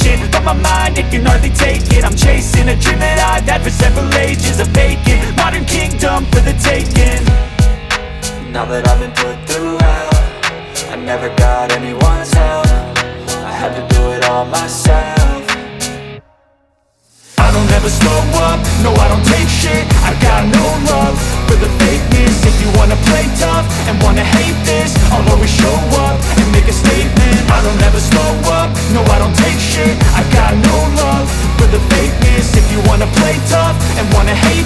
patient, but my mind, it can hardly take it. I'm chasing a dream that I've had for several ages, a vacant modern kingdom for the taking. Now that I've been put through hell, I never got anyone's help. I had to do it all myself. I don't ever slow up, no I don't take shit. I got no love for the fakeness. If you wanna play tough and wanna hate this, I'll always show up and make a statement. I don't ever slow up, no I don't take shit. I got no love for the fakeness. If you wanna play tough and wanna hate